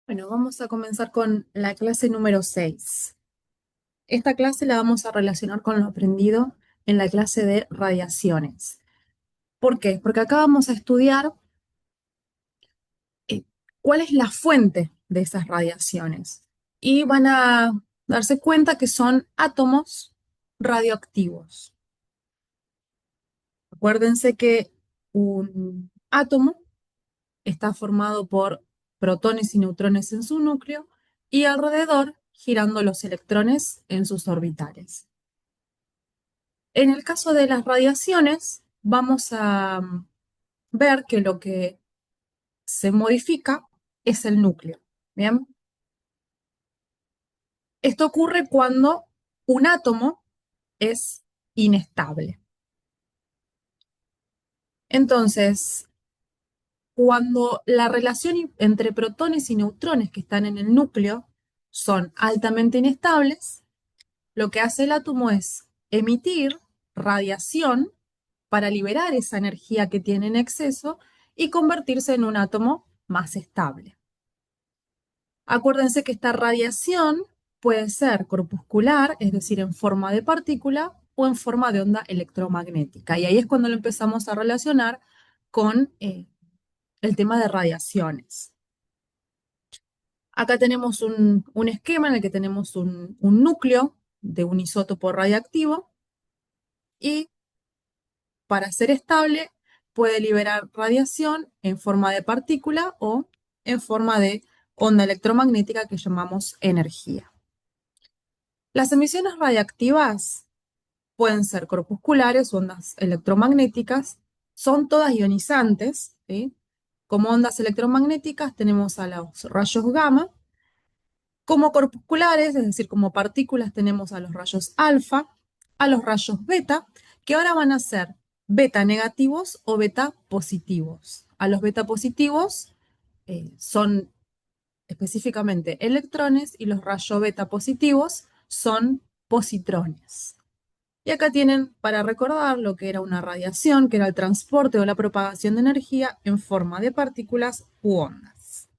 Bueno, vamos a comenzar con la clase número 6. Esta clase la vamos a relacionar con lo aprendido en la clase de radiaciones. ¿Por qué? Porque acá vamos a estudiar eh, cuál es la fuente de esas radiaciones. Y van a darse cuenta que son átomos radioactivos. Acuérdense que un átomo está formado por protones y neutrones en su núcleo y alrededor girando los electrones en sus orbitales. En el caso de las radiaciones, vamos a ver que lo que se modifica es el núcleo. Bien, esto ocurre cuando un átomo es inestable. Entonces, cuando la relación entre protones y neutrones que están en el núcleo son altamente inestables, lo que hace el átomo es emitir radiación para liberar esa energía que tiene en exceso y convertirse en un átomo más estable. Acuérdense que esta radiación puede ser corpuscular, es decir, en forma de partícula, o en forma de onda electromagnética. Y ahí es cuando lo empezamos a relacionar con el tema de radiaciones. Acá tenemos un esquema en el que tenemos un núcleo de un isótopo radiactivo y para ser estable puede liberar radiación en forma de partícula o en forma de onda electromagnética que llamamos energía. Las emisiones radiactivas pueden ser corpusculares o ondas electromagnéticas, son todas ionizantes, ¿sí? Como ondas electromagnéticas tenemos a los rayos gamma, como corpusculares, es decir, como partículas tenemos a los rayos alfa, a los rayos beta, que ahora van a ser beta negativos o beta positivos. A los beta positivos son específicamente electrones y los rayos beta positivos son positrones. Y acá tienen para recordar lo que era una radiación, que era el transporte o la propagación de energía en forma de partículas u ondas.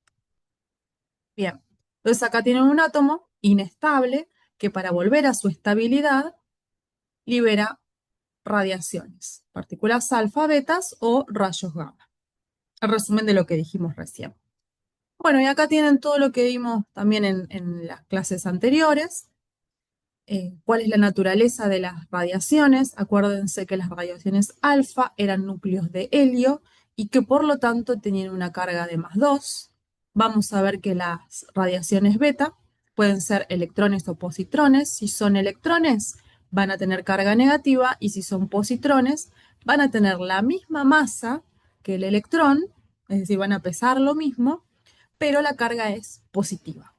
Bien, entonces acá tienen un átomo inestable que para volver a su estabilidad libera radiaciones, partículas alfa, betas o rayos gamma. El resumen de lo que dijimos recién. Bueno, y acá tienen todo lo que vimos también en las clases anteriores. ¿Cuál es la naturaleza de las radiaciones? Acuérdense que las radiaciones alfa eran núcleos de helio y que por lo tanto tenían una carga de +2. Vamos a ver que las radiaciones beta pueden ser electrones o positrones. Si son electrones, van a tener carga negativa y si son positrones, van a tener la misma masa que el electrón, es decir, van a pesar lo mismo, pero la carga es positiva.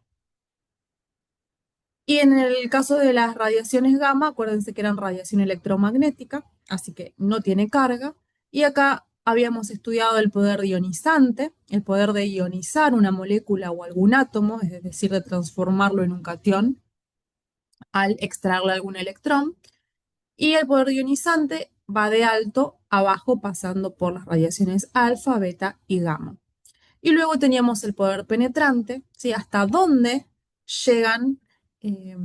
Y en el caso de las radiaciones gamma, acuérdense que eran radiación electromagnética, así que no tiene carga. Y acá habíamos estudiado el poder ionizante, el poder de ionizar una molécula o algún átomo, es decir, de transformarlo en un catión al extraerle algún electrón. Y el poder ionizante va de alto a bajo pasando por las radiaciones alfa, beta y gamma. Y luego teníamos el poder penetrante, ¿sí? Hasta dónde llegan, eh,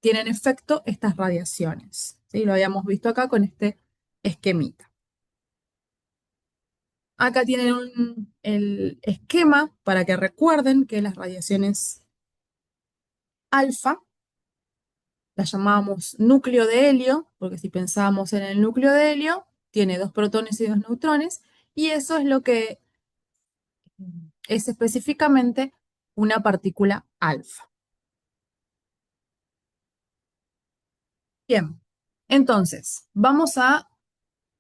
tienen efecto estas radiaciones, ¿sí? Lo habíamos visto acá con este esquemita. Acá tienen el esquema para que recuerden que las radiaciones alfa las llamábamos núcleo de helio, porque si pensábamos en el núcleo de helio, tiene dos protones y dos neutrones, y eso es lo que es específicamente una partícula alfa. Bien, entonces, vamos a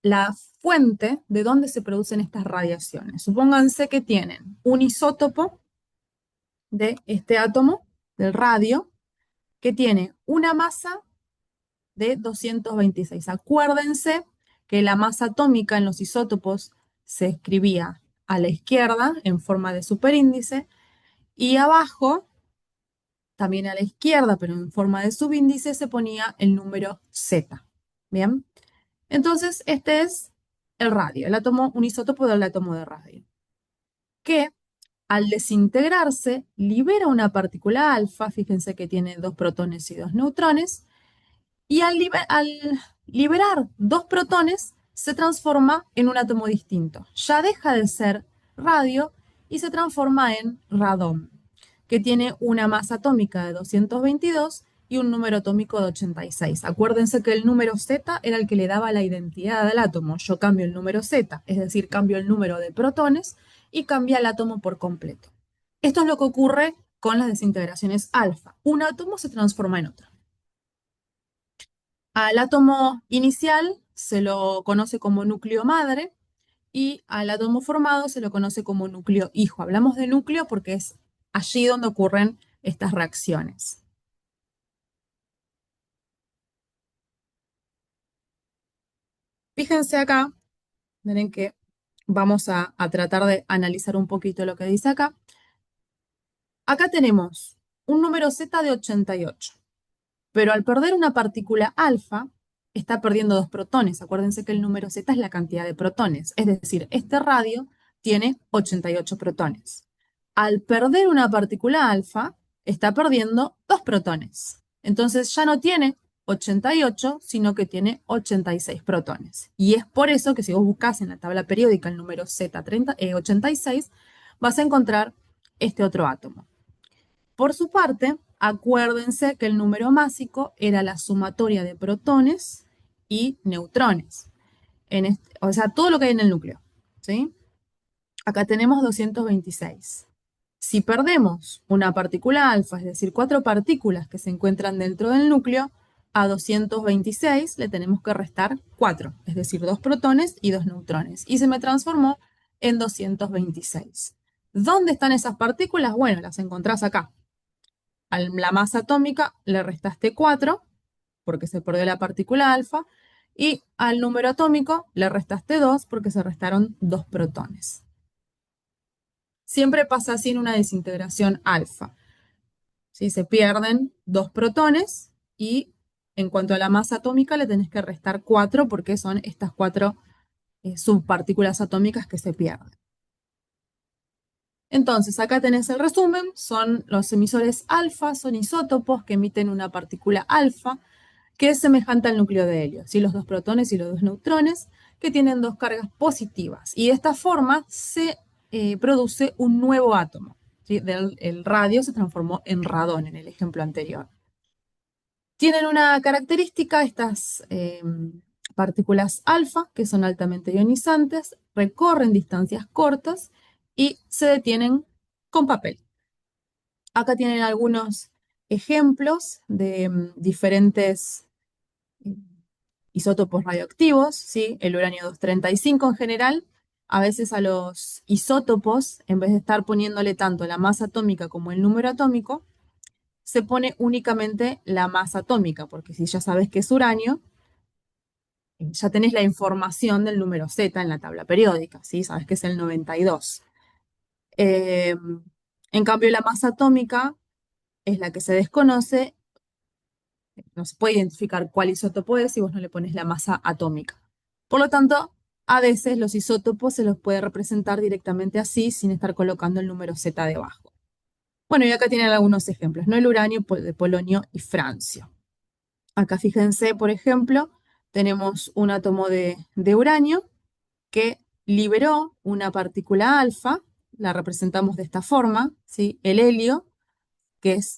la fuente de dónde se producen estas radiaciones. Supónganse que tienen un isótopo de este átomo, del radio, que tiene una masa de 226. Acuérdense que la masa atómica en los isótopos se escribía a la izquierda en forma de superíndice y abajo, también a la izquierda, pero en forma de subíndice, se ponía el número Z. Bien. Entonces, este es el radio, el átomo, un isótopo del átomo de radio, que Al desintegrarse, libera una partícula alfa, fíjense que tiene dos protones y dos neutrones, y al liberar dos protones, se transforma en un átomo distinto. Ya deja de ser radio y se transforma en radón, que tiene una masa atómica de 222 y un número atómico de 86. Acuérdense que el número Z era el que le daba la identidad del átomo. Yo cambio el número Z, es decir, cambio el número de protones y cambia el átomo por completo. Esto es lo que ocurre con las desintegraciones alfa. Un átomo se transforma en otro. Al átomo inicial se lo conoce como núcleo madre y al átomo formado se lo conoce como núcleo hijo. Hablamos de núcleo porque es allí donde ocurren estas reacciones. Fíjense acá, miren que vamos a tratar de analizar un poquito lo que dice acá. Acá tenemos un número Z de 88. Pero al perder una partícula alfa, está perdiendo dos protones. Acuérdense que el número Z es la cantidad de protones. Es decir, este radio tiene 88 protones. Al perder una partícula alfa, está perdiendo dos protones. Entonces ya no tiene 88, sino que tiene 86 protones. Y es por eso que si vos buscas en la tabla periódica el número Z86, vas a encontrar este otro átomo. Por su parte, acuérdense que el número másico era la sumatoria de protones y neutrones. O sea, todo lo que hay en el núcleo. ¿Sí? Acá tenemos 226. Si perdemos una partícula alfa, es decir, cuatro partículas que se encuentran dentro del núcleo, a 226 le tenemos que restar 4, es decir, dos protones y dos neutrones. Y se me transformó en 226. ¿Dónde están esas partículas? Bueno, las encontrás acá. A la masa atómica le restaste 4 porque se perdió la partícula alfa, y al número atómico le restaste 2 porque se restaron dos protones. Siempre pasa así en una desintegración alfa. ¿Sí? Se pierden dos protones y en cuanto a la masa atómica le tenés que restar 4 porque son estas 4 subpartículas atómicas que se pierden. Entonces, acá tenés el resumen, son los emisores alfa, son isótopos que emiten una partícula alfa, que es semejante al núcleo de helio, ¿sí? Los dos protones y los dos neutrones, que tienen dos cargas positivas. Y de esta forma se produce un nuevo átomo. ¿Sí? El radio se transformó en radón en el ejemplo anterior. Tienen una característica, estas partículas alfa, que son altamente ionizantes, recorren distancias cortas y se detienen con papel. Acá tienen algunos ejemplos de diferentes isótopos radioactivos, ¿sí? El uranio 235 en general. A veces a los isótopos, en vez de estar poniéndole tanto la masa atómica como el número atómico, se pone únicamente la masa atómica, porque si ya sabes que es uranio, ya tenés la información del número Z en la tabla periódica, ¿sí? Sabes que es el 92. Eh, en cambio, la masa atómica es la que se desconoce, no se puede identificar cuál isótopo es si vos no le pones la masa atómica. Por lo tanto, a veces los isótopos se los puede representar directamente así, sin estar colocando el número Z debajo. Bueno, y acá tienen algunos ejemplos, ¿no? El uranio, de polonio y francio. Acá fíjense, por ejemplo, tenemos un átomo de uranio que liberó una partícula alfa, la representamos de esta forma, ¿sí? El helio,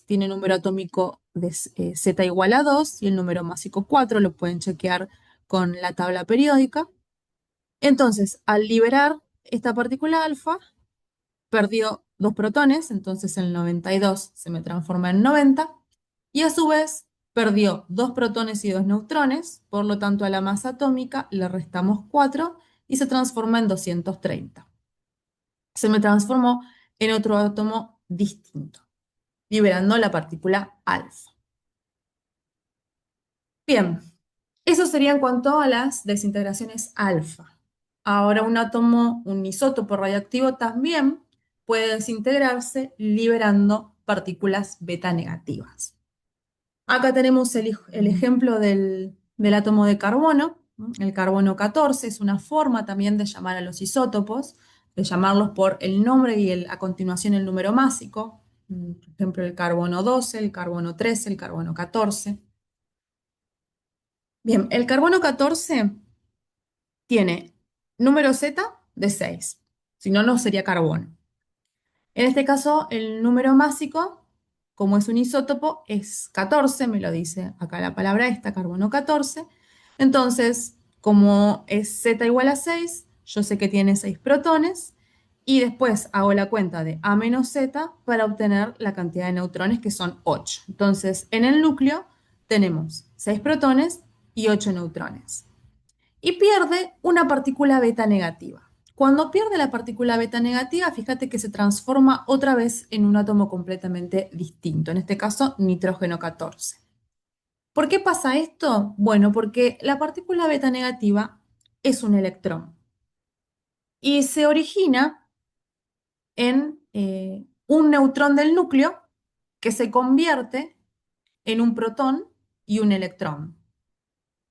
tiene número atómico de Z igual a 2 y el número másico 4, lo pueden chequear con la tabla periódica. Entonces, al liberar esta partícula alfa, perdió dos protones, entonces el 92 se me transforma en 90, y a su vez perdió dos protones y dos neutrones, por lo tanto a la masa atómica le restamos 4 y se transforma en 230. Se me transformó en otro átomo distinto, liberando la partícula alfa. Bien, eso sería en cuanto a las desintegraciones alfa. Ahora un átomo, un isótopo radioactivo también puede desintegrarse liberando partículas beta negativas. Acá tenemos el ejemplo del átomo de carbono. El carbono 14 es una forma también de llamar a los isótopos. de llamarlos por el nombre y a continuación el número másico. Por ejemplo, el carbono 12, el carbono 13, el carbono 14. Bien, el carbono 14 tiene número Z de 6, si no, no sería carbono. En este caso, el número másico, como es un isótopo, es 14, me lo dice acá la palabra esta, carbono 14. Entonces, como es Z igual a 6, yo sé que tiene 6 protones y después hago la cuenta de A menos Z para obtener la cantidad de neutrones que son 8. Entonces, en el núcleo tenemos 6 protones y 8 neutrones y pierde una partícula beta negativa. Cuando pierde la partícula beta negativa, fíjate que se transforma otra vez en un átomo completamente distinto, en este caso nitrógeno 14. ¿Por qué pasa esto? Bueno, porque la partícula beta negativa es un electrón y se origina en un neutrón del núcleo que se convierte en un protón y un electrón.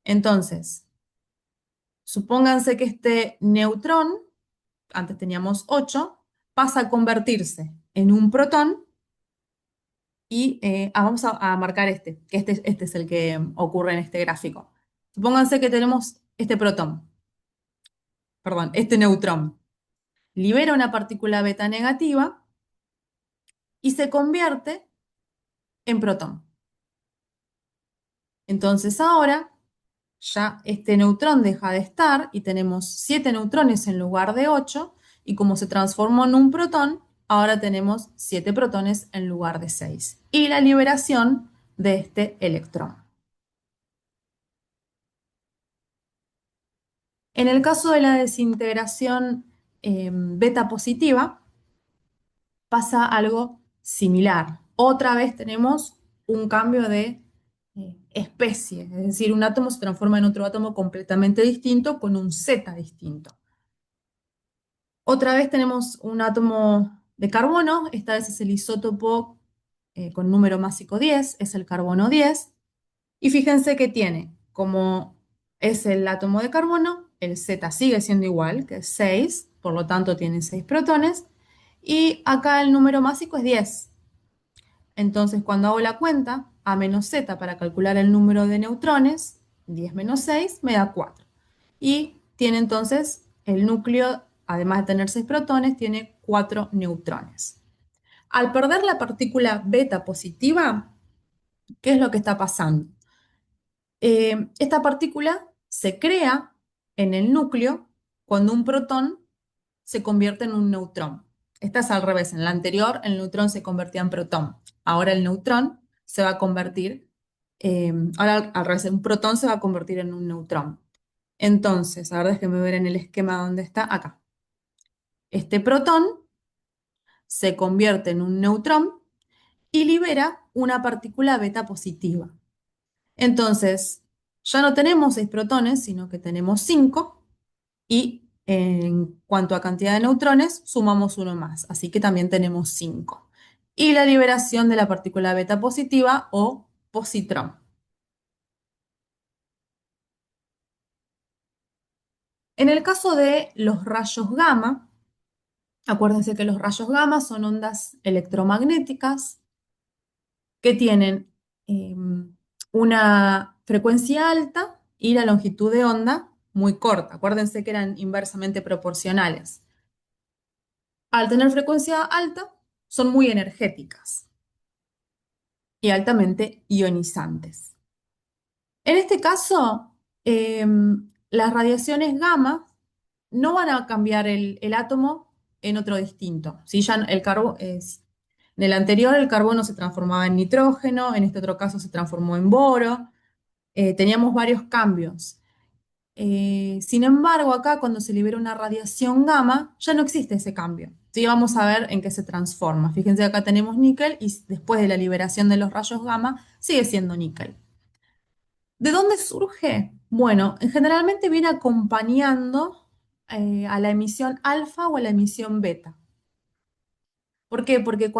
Entonces, supónganse que este neutrón, antes teníamos 8, pasa a convertirse en un protón y vamos a marcar que este es el que ocurre en este gráfico. Supónganse que tenemos este protón, perdón, este neutrón. Libera una partícula beta negativa y se convierte en protón. Entonces ahora ya este neutrón deja de estar y tenemos 7 neutrones en lugar de 8 y como se transformó en un protón, ahora tenemos 7 protones en lugar de 6 y la liberación de este electrón. En el caso de la desintegración beta positiva, pasa algo similar. Otra vez tenemos un cambio de especie, es decir, un átomo se transforma en otro átomo completamente distinto con un Z distinto. Otra vez tenemos un átomo de carbono, esta vez es el isótopo con número másico 10, es el carbono 10, y fíjense que tiene, como es el átomo de carbono, el Z sigue siendo igual, que es 6, por lo tanto tiene 6 protones, y acá el número másico es 10. Entonces, cuando hago la cuenta, A menos Z para calcular el número de neutrones, 10 menos 6 me da 4. Y tiene entonces el núcleo, además de tener 6 protones, tiene 4 neutrones. Al perder la partícula beta positiva, ¿qué es lo que está pasando? Esta partícula se crea en el núcleo cuando un protón se convierte en un neutrón. Esta es al revés. En la anterior, el neutrón se convertía en protón. Ahora el neutrón se va a convertir, ahora al revés, un protón se va a convertir en un neutrón. Entonces, a ver, déjenme ver en el esquema dónde está. Acá. Este protón se convierte en un neutrón y libera una partícula beta positiva. Entonces, ya no tenemos 6 protones, sino que tenemos 5 y en cuanto a cantidad de neutrones, sumamos uno más, así que también tenemos 5. Y la liberación de la partícula beta positiva o positrón. En el caso de los rayos gamma, acuérdense que los rayos gamma son ondas electromagnéticas que tienen una frecuencia alta y la longitud de onda muy corta. Acuérdense que eran inversamente proporcionales. Al tener frecuencia alta, son muy energéticas y altamente ionizantes. En este caso, las radiaciones gamma no van a cambiar el átomo en otro distinto. Si ya en el anterior el carbono se transformaba en nitrógeno, en este otro caso se transformó en boro, teníamos varios cambios. Sin embargo, acá cuando se libera una radiación gamma, ya no existe ese cambio. Sí, vamos a ver en qué se transforma. Fíjense, acá tenemos níquel y después de la liberación de los rayos gamma, sigue siendo níquel. ¿De dónde surge? Bueno, generalmente viene acompañando a la emisión alfa o a la emisión beta. ¿Por qué? Porque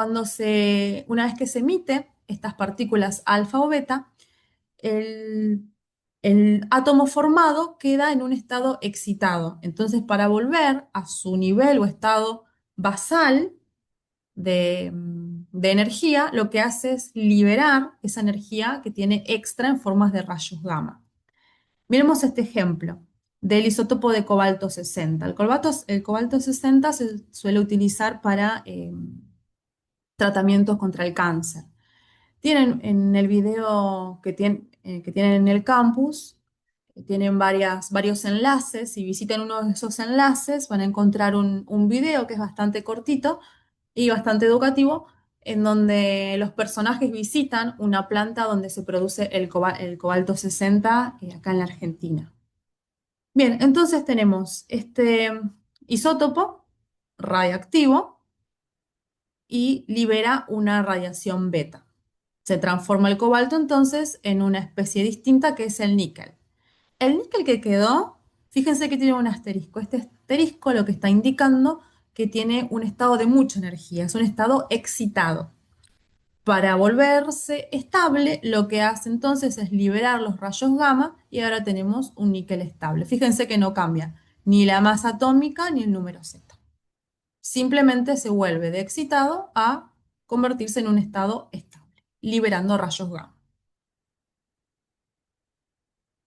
una vez que se emite estas partículas alfa o beta, el átomo formado queda en un estado excitado. Entonces, para volver a su nivel o estado basal de energía, lo que hace es liberar esa energía que tiene extra en formas de rayos gamma. Miremos este ejemplo del isótopo de cobalto 60. El cobalto 60 se suele utilizar para tratamientos contra el cáncer. Tienen en el video que tienen en el campus, tienen varios enlaces. Si visitan uno de esos enlaces, van a encontrar un video que es bastante cortito y bastante educativo, en donde los personajes visitan una planta donde se produce el cobalto 60 acá en la Argentina. Bien, entonces tenemos este isótopo radiactivo y libera una radiación beta. Se transforma el cobalto entonces en una especie distinta que es el níquel. El níquel que quedó, fíjense que tiene un asterisco. Este asterisco lo que está indicando que tiene un estado de mucha energía, es un estado excitado. Para volverse estable, lo que hace entonces es liberar los rayos gamma y ahora tenemos un níquel estable. Fíjense que no cambia ni la masa atómica ni el número Z. Simplemente se vuelve de excitado a convertirse en un estado estable, liberando rayos gamma.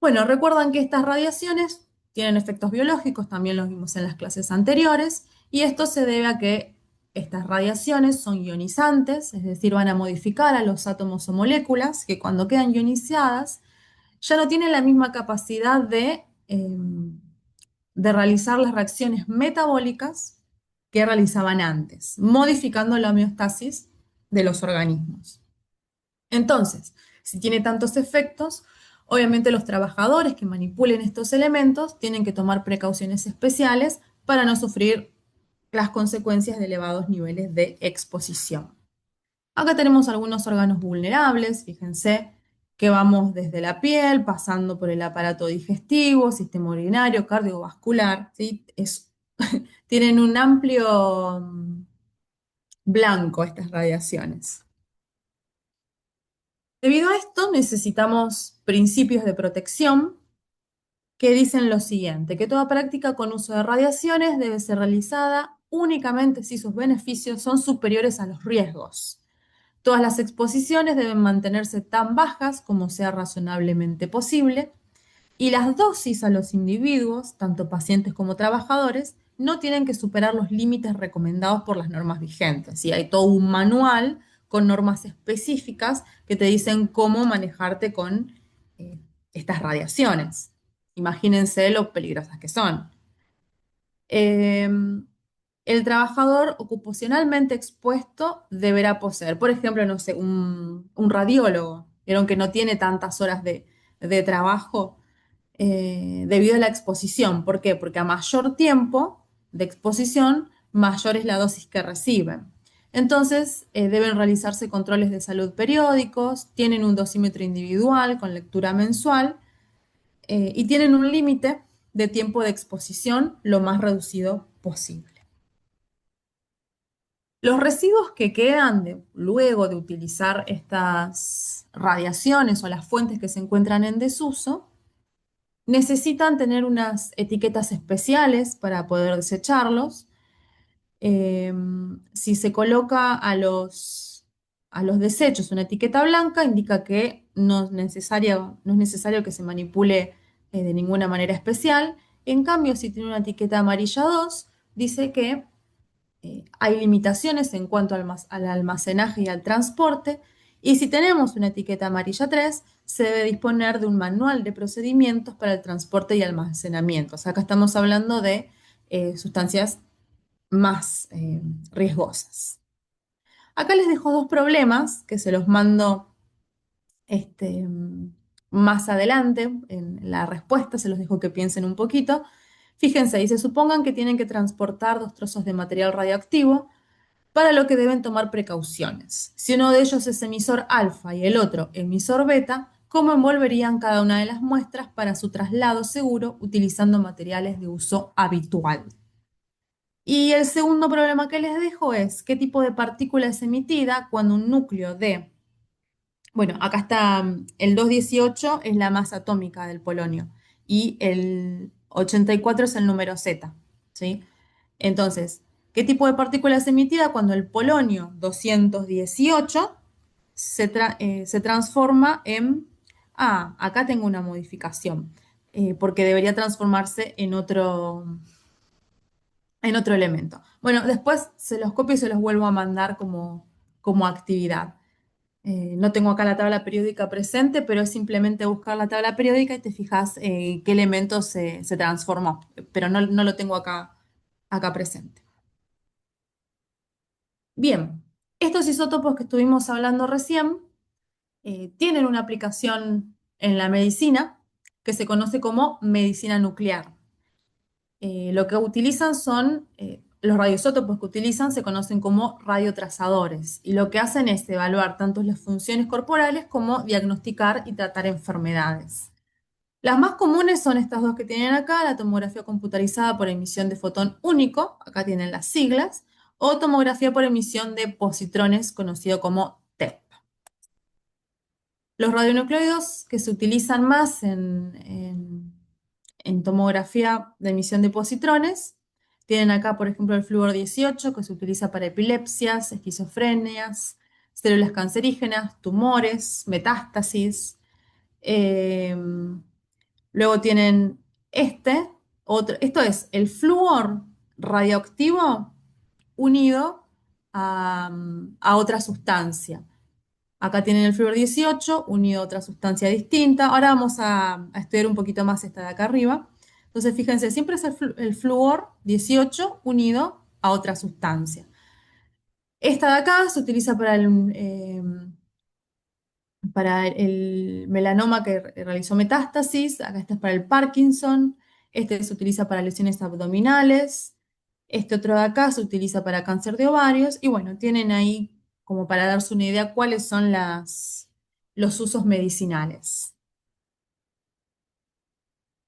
Bueno, recuerdan que estas radiaciones tienen efectos biológicos, también los vimos en las clases anteriores, y esto se debe a que estas radiaciones son ionizantes, es decir, van a modificar a los átomos o moléculas que cuando quedan ionizadas ya no tienen la misma capacidad de realizar las reacciones metabólicas que realizaban antes, modificando la homeostasis de los organismos. Entonces, si tiene tantos efectos, obviamente los trabajadores que manipulen estos elementos tienen que tomar precauciones especiales para no sufrir las consecuencias de elevados niveles de exposición. Acá tenemos algunos órganos vulnerables, fíjense que vamos desde la piel, pasando por el aparato digestivo, sistema urinario, cardiovascular, ¿sí? Tienen un amplio blanco estas radiaciones. Debido a esto, necesitamos principios de protección que dicen lo siguiente, que toda práctica con uso de radiaciones debe ser realizada únicamente si sus beneficios son superiores a los riesgos. Todas las exposiciones deben mantenerse tan bajas como sea razonablemente posible y las dosis a los individuos, tanto pacientes como trabajadores, no tienen que superar los límites recomendados por las normas vigentes. Y hay todo un manual con normas específicas que te dicen cómo manejarte con eh, estas radiaciones. Imagínense lo peligrosas que son. Eh, el trabajador ocupacionalmente expuesto deberá poseer, por ejemplo, no sé, un radiólogo, vieron que no tiene tantas horas de trabajo debido a la exposición. ¿Por qué? Porque a mayor tiempo de exposición, mayor es la dosis que reciben. Entonces, deben realizarse controles de salud periódicos, tienen un dosímetro individual con lectura mensual y tienen un límite de tiempo de exposición lo más reducido posible. Los residuos que quedan luego de utilizar estas radiaciones o las fuentes que se encuentran en desuso necesitan tener unas etiquetas especiales para poder desecharlos. Eh, si se coloca a los desechos una etiqueta blanca, indica que no es necesario que se manipule de ninguna manera especial. En cambio, si tiene una etiqueta amarilla 2, dice que hay limitaciones en cuanto al almacenaje y al transporte. Y si tenemos una etiqueta amarilla 3, se debe disponer de un manual de procedimientos para el transporte y almacenamiento. O sea, acá estamos hablando de sustancias más riesgosas. Acá les dejo dos problemas que se los mando este, más adelante en la respuesta, se los dejo que piensen un poquito. Fíjense, dice, supongan que tienen que transportar dos trozos de material radioactivo, para lo que deben tomar precauciones. Si uno de ellos es emisor alfa y el otro emisor beta, ¿cómo envolverían cada una de las muestras para su traslado seguro utilizando materiales de uso habitual? Y el segundo problema que les dejo es qué tipo de partícula es emitida cuando un núcleo de Bueno, acá está el 218 es la masa atómica del polonio y el 84 es el número Z, ¿sí? Entonces, ¿qué tipo de partícula es emitida cuando el polonio 218 se transforma en... Ah, acá tengo una modificación, porque debería transformarse en otro elemento. Bueno, después se los copio y se los vuelvo a mandar como actividad. No tengo acá la tabla periódica presente, pero es simplemente buscar la tabla periódica y te fijas qué elemento se transformó, pero no lo tengo acá presente. Bien, estos isótopos que estuvimos hablando recién tienen una aplicación en la medicina que se conoce como medicina nuclear. Lo que utilizan son, los radioisótopos que utilizan se conocen como radiotrazadores y lo que hacen es evaluar tanto las funciones corporales como diagnosticar y tratar enfermedades. Las más comunes son estas dos que tienen acá, la tomografía computarizada por emisión de fotón único, acá tienen las siglas, o tomografía por emisión de positrones, conocido como TEP. Los radionucleidos que se utilizan más en tomografía de emisión de positrones tienen acá, por ejemplo, el flúor 18, que se utiliza para epilepsias, esquizofrenias, células cancerígenas, tumores, metástasis. Eh, Luego tienen esto es el flúor radioactivo unido a otra sustancia. Acá tienen el flúor 18 unido a otra sustancia distinta. Ahora vamos a estudiar un poquito más esta de acá arriba. Entonces, fíjense, siempre es el flúor 18 unido a otra sustancia. Esta de acá se utiliza para el melanoma que realizó metástasis. Acá este es para el Parkinson. Este se utiliza para lesiones abdominales. Este otro de acá se utiliza para cáncer de ovarios. Y bueno, tienen ahí, como para darse una idea, cuáles son los usos medicinales.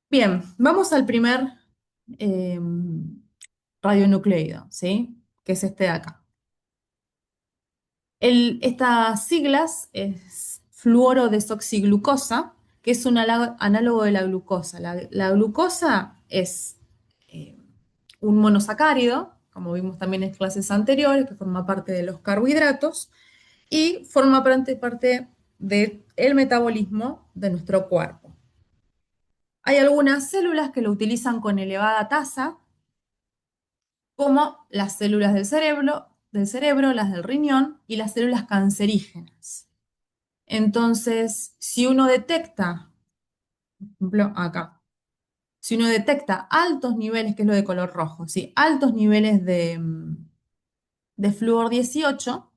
Bien, vamos al primer eh, radionucleido, ¿sí? Que es este de acá. Estas siglas es fluorodesoxiglucosa, que es un análogo de la glucosa. La glucosa es eh, un monosacárido, como vimos también en clases anteriores, que forma parte de los carbohidratos y forma parte del metabolismo de nuestro cuerpo. Hay algunas células que lo utilizan con elevada tasa, como las células del cerebro, las del riñón y las células cancerígenas. Entonces, si uno detecta, por ejemplo, acá, si uno detecta altos niveles, que es lo de color rojo, ¿sí? Altos niveles de flúor 18,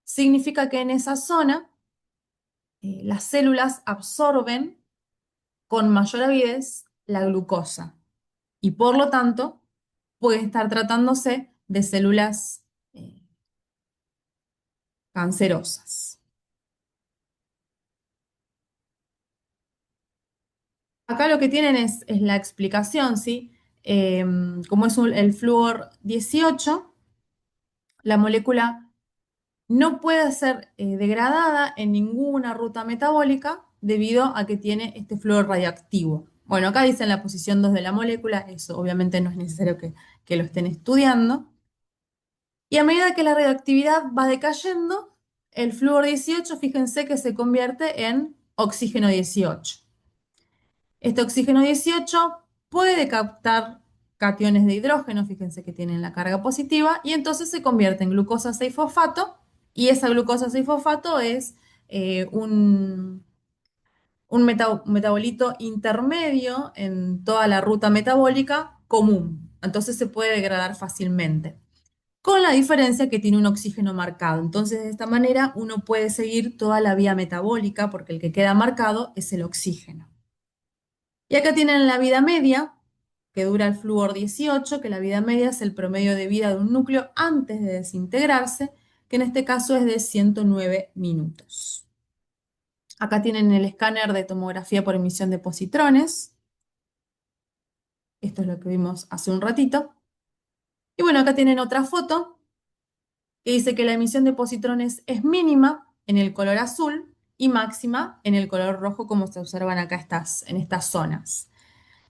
significa que en esa zona las células absorben con mayor avidez la glucosa y por lo tanto puede estar tratándose de células cancerosas. Acá lo que tienen es la explicación, ¿sí? Como es el flúor 18, la molécula no puede ser degradada en ninguna ruta metabólica debido a que tiene este flúor radioactivo. Bueno, acá dice en la posición 2 de la molécula, eso obviamente no es necesario que lo estén estudiando. Y a medida que la radioactividad va decayendo, el flúor 18, fíjense que se convierte en oxígeno 18. Este oxígeno 18 puede captar cationes de hidrógeno, fíjense que tienen la carga positiva, y entonces se convierte en glucosa 6-fosfato, y esa glucosa 6-fosfato es un metabolito intermedio en toda la ruta metabólica común. Entonces se puede degradar fácilmente. Con la diferencia que tiene un oxígeno marcado. Entonces, de esta manera uno puede seguir toda la vía metabólica porque el que queda marcado es el oxígeno. Y acá tienen la vida media, que dura el flúor 18, que la vida media es el promedio de vida de un núcleo antes de desintegrarse, que en este caso es de 109 minutos. Acá tienen el escáner de tomografía por emisión de positrones. Esto es lo que vimos hace un ratito. Y bueno, acá tienen otra foto que dice que la emisión de positrones es mínima en el color azul y máxima en el color rojo, como se observan acá en estas zonas.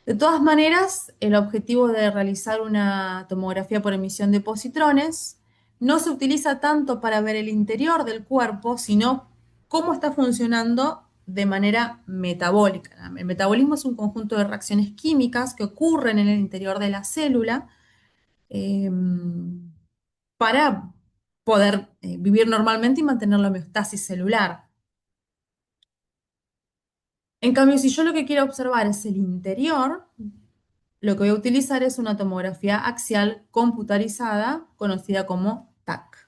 De todas maneras, el objetivo de realizar una tomografía por emisión de positrones no se utiliza tanto para ver el interior del cuerpo, sino cómo está funcionando de manera metabólica. El metabolismo es un conjunto de reacciones químicas que ocurren en el interior de la célula eh, para poder vivir normalmente y mantener la homeostasis celular. En cambio, si yo lo que quiero observar es el interior, lo que voy a utilizar es una tomografía axial computarizada, conocida como TAC.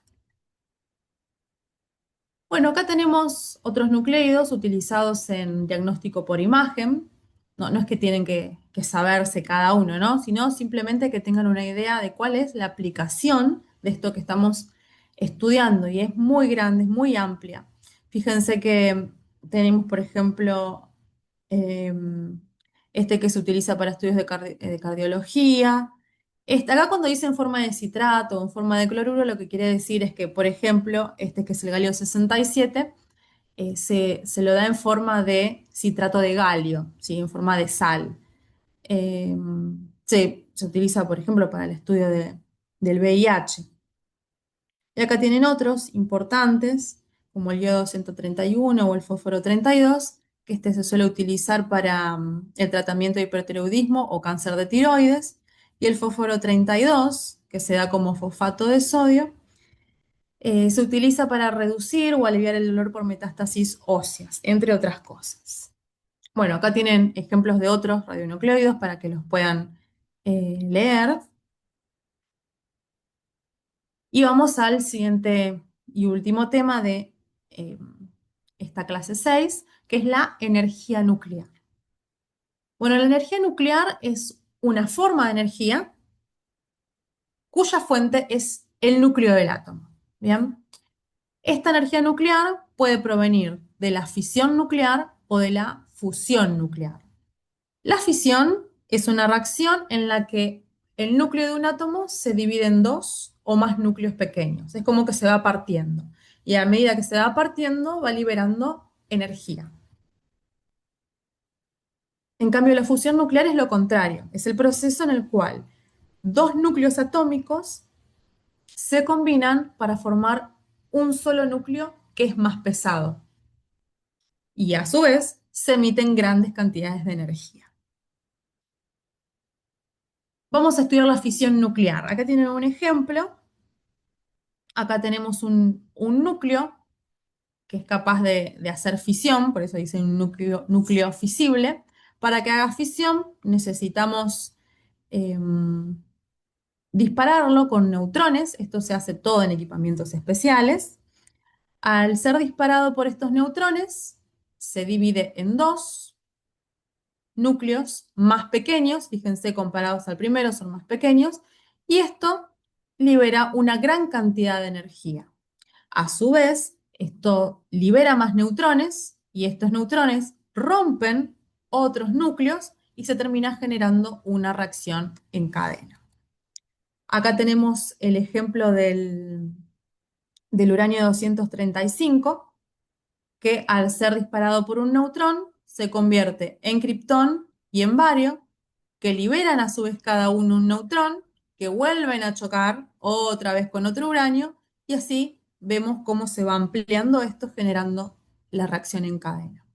Bueno, acá tenemos otros nucleidos utilizados en diagnóstico por imagen. No es que tienen que saberse cada uno, ¿no? Sino simplemente que tengan una idea de cuál es la aplicación de esto que estamos estudiando. Y es muy grande, es muy amplia. Fíjense que tenemos, por ejemplo, eh, este que se utiliza para estudios de cardiología. Acá cuando dice en forma de citrato o en forma de cloruro, lo que quiere decir es que, por ejemplo, este que es el galio 67, se lo da en forma de citrato de galio, ¿sí? En forma de sal. Eh, se utiliza, por ejemplo, para el estudio del VIH. Y acá tienen otros importantes, como el yodo 131 o el fósforo 32, que este se suele utilizar para el tratamiento de hipertiroidismo o cáncer de tiroides, y el fósforo 32, que se da como fosfato de sodio, se utiliza para reducir o aliviar el dolor por metástasis óseas, entre otras cosas. Bueno, acá tienen ejemplos de otros radionucleidos para que los puedan leer. Y vamos al siguiente y último tema de eh, esta clase 6, que es la energía nuclear. Bueno, la energía nuclear es una forma de energía cuya fuente es el núcleo del átomo. ¿Bien? Esta energía nuclear puede provenir de la fisión nuclear o de la fusión nuclear. La fisión es una reacción en la que el núcleo de un átomo se divide en dos o más núcleos pequeños. Es como que se va partiendo. Y a medida que se va partiendo, va liberando energía. En cambio, la fusión nuclear es lo contrario. Es el proceso en el cual dos núcleos atómicos se combinan para formar un solo núcleo que es más pesado. Y a su vez, se emiten grandes cantidades de energía. Vamos a estudiar la fisión nuclear. Acá tienen un ejemplo. Acá tenemos un núcleo que es capaz de hacer fisión, por eso dice un núcleo fisible. Para que haga fisión necesitamos dispararlo con neutrones. Esto se hace todo en equipamientos especiales. Al ser disparado por estos neutrones, se divide en dos núcleos más pequeños, fíjense, comparados al primero son más pequeños, y esto libera una gran cantidad de energía. A su vez, esto libera más neutrones y estos neutrones rompen otros núcleos y se termina generando una reacción en cadena. Acá tenemos el ejemplo del uranio 235, que al ser disparado por un neutrón se convierte en kriptón y en bario, que liberan a su vez cada uno un neutrón, que vuelven a chocar otra vez con otro uranio, y así vemos cómo se va ampliando esto generando la reacción en cadena.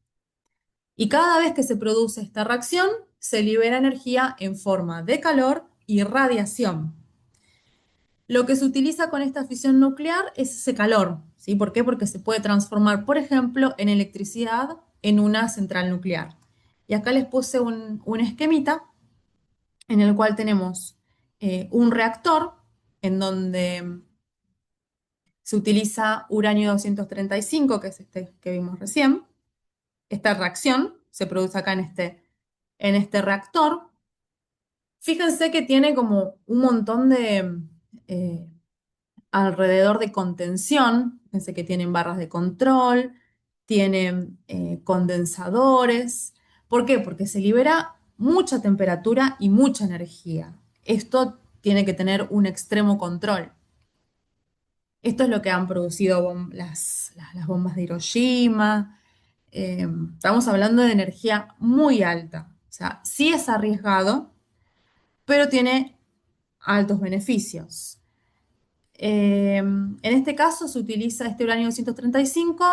Y cada vez que se produce esta reacción, se libera energía en forma de calor y radiación. Lo que se utiliza con esta fisión nuclear es ese calor, ¿sí? ¿Por qué? Porque se puede transformar, por ejemplo, en electricidad en una central nuclear. Y acá les puse un esquemita en el cual tenemos un reactor en donde se utiliza uranio 235, que es este que vimos recién. Esta reacción se produce acá en este reactor. Fíjense que tiene como un montón de alrededor de contención. Fíjense que tienen barras de control, tienen condensadores. ¿Por qué? Porque se libera mucha temperatura y mucha energía. Esto tiene que tener un extremo control. Esto es lo que han producido las bombas de Hiroshima. Estamos hablando de energía muy alta. O sea, sí es arriesgado, pero tiene altos beneficios. En este caso se utiliza este uranio 235,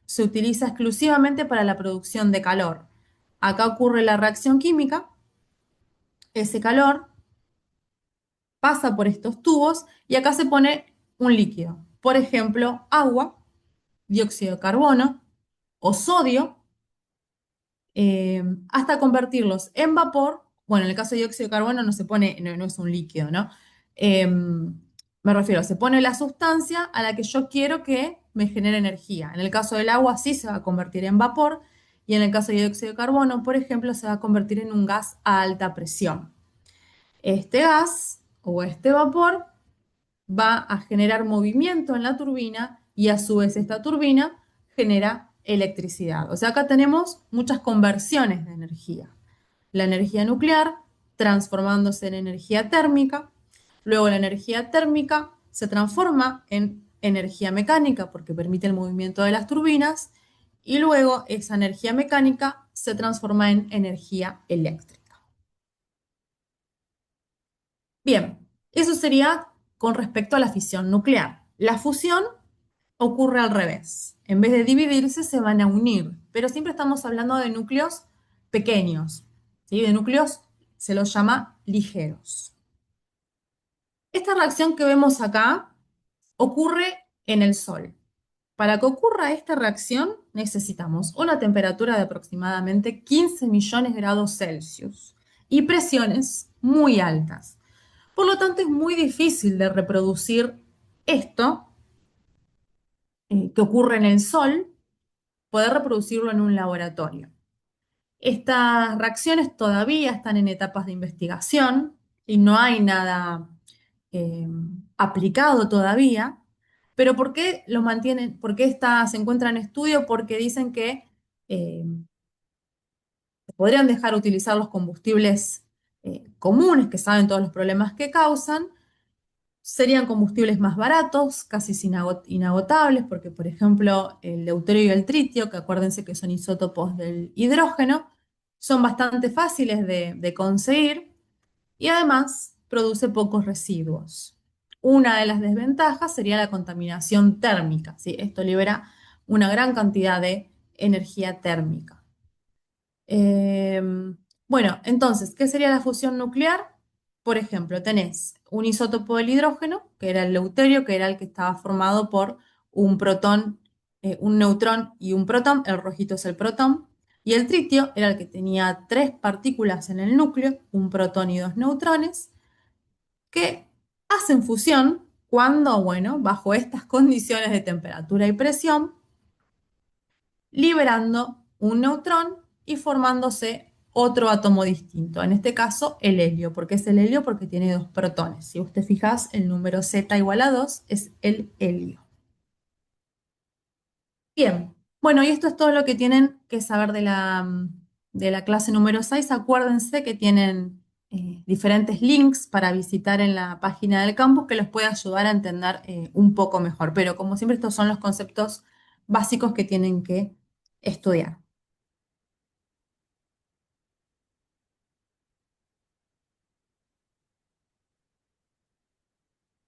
se utiliza exclusivamente para la producción de calor. Acá ocurre la reacción química, ese calor pasa por estos tubos y acá se pone un líquido. Por ejemplo, agua, dióxido de carbono o sodio, hasta convertirlos en vapor. Bueno, en el caso de dióxido de carbono no se pone, no es un líquido, ¿no? Me refiero, se pone la sustancia a la que yo quiero que me genere energía. En el caso del agua sí se va a convertir en vapor y en el caso de dióxido de carbono, por ejemplo, se va a convertir en un gas a alta presión. Este gas o este vapor va a generar movimiento en la turbina y a su vez esta turbina genera electricidad. O sea, acá tenemos muchas conversiones de energía. La energía nuclear transformándose en energía térmica, luego la energía térmica se transforma en energía mecánica porque permite el movimiento de las turbinas y luego esa energía mecánica se transforma en energía eléctrica. Bien, eso sería con respecto a la fisión nuclear. La fusión ocurre al revés. En vez de dividirse, se van a unir, pero siempre estamos hablando de núcleos pequeños, ¿sí? De núcleos se los llama ligeros. Esta reacción que vemos acá ocurre en el Sol. Para que ocurra esta reacción necesitamos una temperatura de aproximadamente 15 millones de grados Celsius y presiones muy altas. Por lo tanto, es muy difícil de reproducir esto que ocurre en el Sol, poder reproducirlo en un laboratorio. Estas reacciones todavía están en etapas de investigación y no hay nada eh, aplicado todavía. Pero ¿por qué lo mantienen? ¿Por qué se encuentra en estudio? Porque dicen que eh, podrían dejar de utilizar los combustibles comunes que saben todos los problemas que causan. Serían combustibles más baratos, casi inagotables, porque por ejemplo el deuterio y el tritio, que acuérdense que son isótopos del hidrógeno, son bastante fáciles de conseguir y además produce pocos residuos. Una de las desventajas sería la contaminación térmica, ¿sí? Esto libera una gran cantidad de energía térmica. Eh, bueno, entonces, ¿qué sería la fusión nuclear? Por ejemplo, tenés un isótopo del hidrógeno, que era el deuterio, que era el que estaba formado por un protón, un neutrón y un protón, el rojito es el protón, y el tritio era el que tenía tres partículas en el núcleo, un protón y dos neutrones, que hacen fusión cuando, bueno, bajo estas condiciones de temperatura y presión, liberando un neutrón y formándose otro átomo distinto. En este caso, el helio. ¿Por qué es el helio? Porque tiene dos protones. Si usted fijas, el número Z igual a 2 es el helio. Bien, bueno, y esto es todo lo que tienen que saber de la clase número 6. Acuérdense que tienen diferentes links para visitar en la página del campus que les puede ayudar a entender un poco mejor. Pero como siempre, estos son los conceptos básicos que tienen que estudiar.